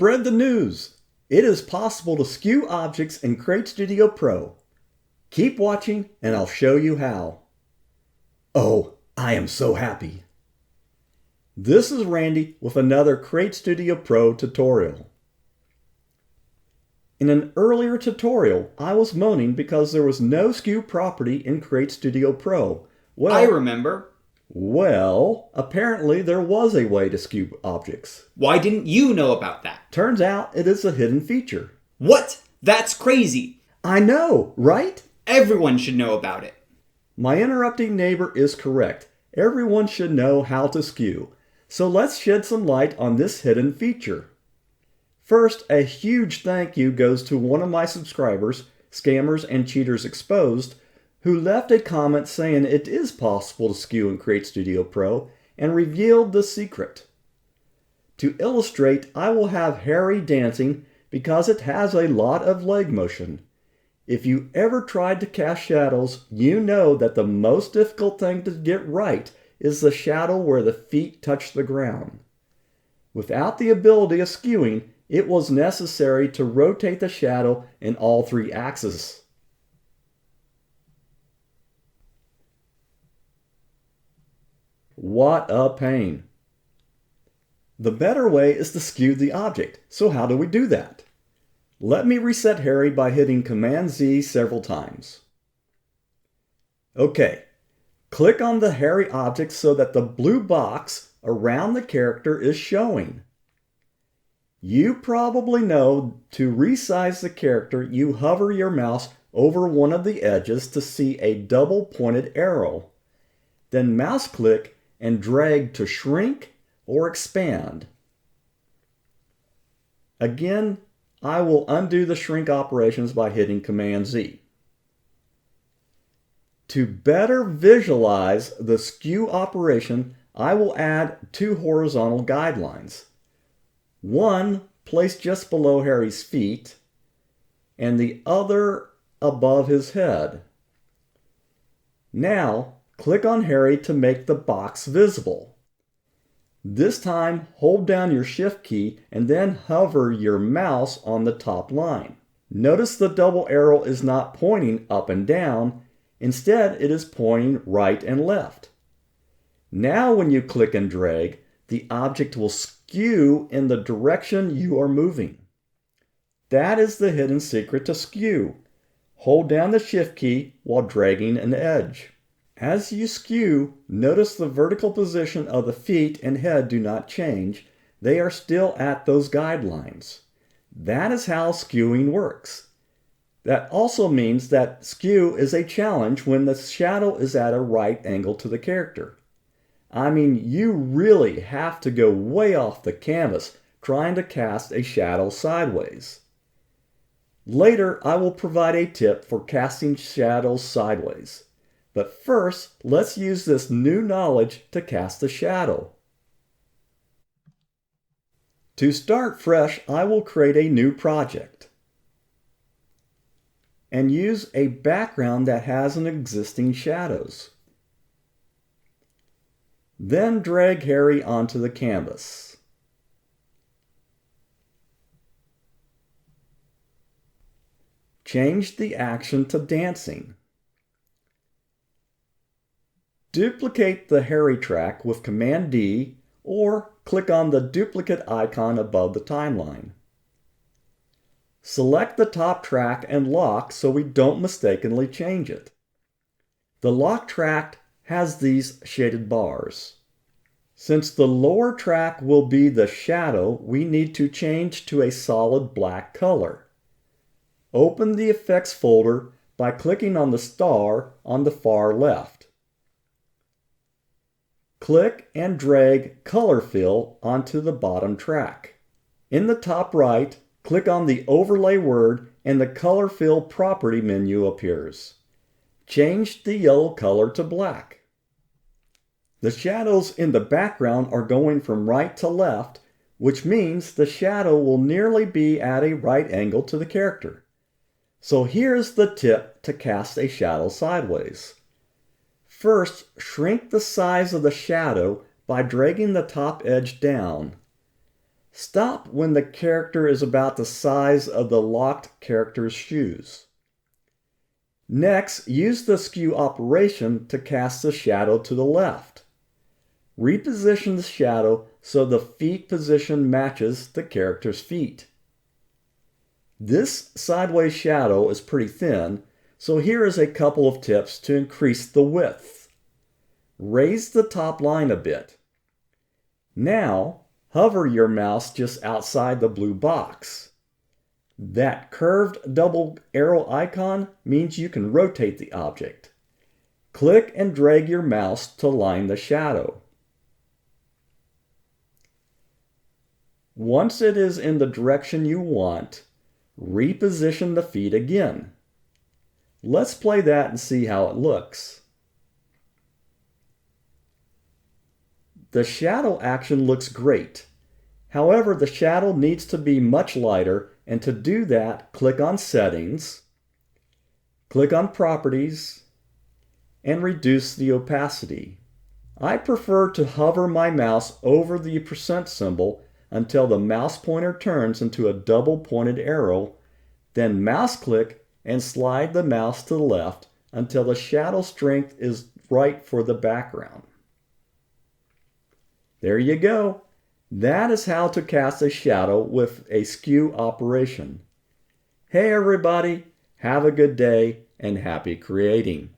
Spread the news! It is possible to skew objects in Create Studio Pro. Keep watching and I'll show you how. Oh, I am so happy. This is Randy with another Create Studio Pro tutorial. In an earlier tutorial, I was moaning because there was no skew property in Create Studio Pro. I remember. Well, apparently there was a way to skew objects. Why didn't you know about that? Turns out it is a hidden feature. What? That's crazy. I know, right? Everyone should know about it. My interrupting neighbor is correct. Everyone should know how to skew. So let's shed some light on this hidden feature. First, a huge thank you goes to one of my subscribers, Scammers and Cheaters Exposed, who left a comment saying it is possible to skew in Create Studio Pro and revealed the secret. To illustrate, I will have Harry dancing because it has a lot of leg motion. If you ever tried to cast shadows, you know that the most difficult thing to get right is the shadow where the feet touch the ground. Without the ability of skewing, it was necessary to rotate the shadow in all three axes. What a pain! The better way is to skew the object. So how do we do that? Let me reset Harry by hitting Command Z several times. Okay, click on the Harry object so that the blue box around the character is showing. You probably know to resize the character, you hover your mouse over one of the edges to see a double pointed arrow. Then mouse click and drag to shrink or expand. Again, I will undo the shrink operations by hitting Command Z. To better visualize the skew operation, I will add two horizontal guidelines. One placed just below Harry's feet, and the other above his head. Now, click on Harry to make the box visible. This time, hold down your Shift key and then hover your mouse on the top line. Notice the double arrow is not pointing up and down. Instead, it is pointing right and left. Now when you click and drag, the object will skew in the direction you are moving. That is the hidden secret to skew. Hold down the Shift key while dragging an edge. As you skew, notice the vertical position of the feet and head do not change. They are still at those guidelines. That is how skewing works. That also means that skew is a challenge when the shadow is at a right angle to the character. I mean, you really have to go way off the canvas trying to cast a shadow sideways. Later, I will provide a tip for casting shadows sideways. But first, let's use this new knowledge to cast a shadow. To start fresh, I will create a new project and use a background that has an existing shadows. Then drag Harry onto the canvas. Change the action to dancing. Duplicate the Harry track with Command D or click on the duplicate icon above the timeline. Select the top track and lock so we don't mistakenly change it. The lock track has these shaded bars. Since the lower track will be the shadow, we need to change to a solid black color. Open the Effects folder by clicking on the star on the far left. Click and drag Color Fill onto the bottom track. In the top right, click on the Overlay word and the Color Fill property menu appears. Change the yellow color to black. The shadows in the background are going from right to left, which means the shadow will nearly be at a right angle to the character. So here's the tip to cast a shadow sideways. First, shrink the size of the shadow by dragging the top edge down. Stop when the character is about the size of the locked character's shoes. Next, use the skew operation to cast the shadow to the left. Reposition the shadow so the feet position matches the character's feet. This sideways shadow is pretty thin, so here is a couple of tips to increase the width. Raise the top line a bit. Now, hover your mouse just outside the blue box. That curved double arrow icon means you can rotate the object. Click and drag your mouse to line the shadow. Once it is in the direction you want, reposition the feet again. Let's play that and see how it looks. The shadow action looks great. However, the shadow needs to be much lighter, and to do that, click on Settings, click on Properties, and reduce the opacity. I prefer to hover my mouse over the percent symbol until the mouse pointer turns into a double pointed arrow, then mouse click and slide the mouse to the left until the shadow strength is right for the background. There you go. That is how to cast a shadow with a skew operation. Hey everybody, have a good day and happy creating.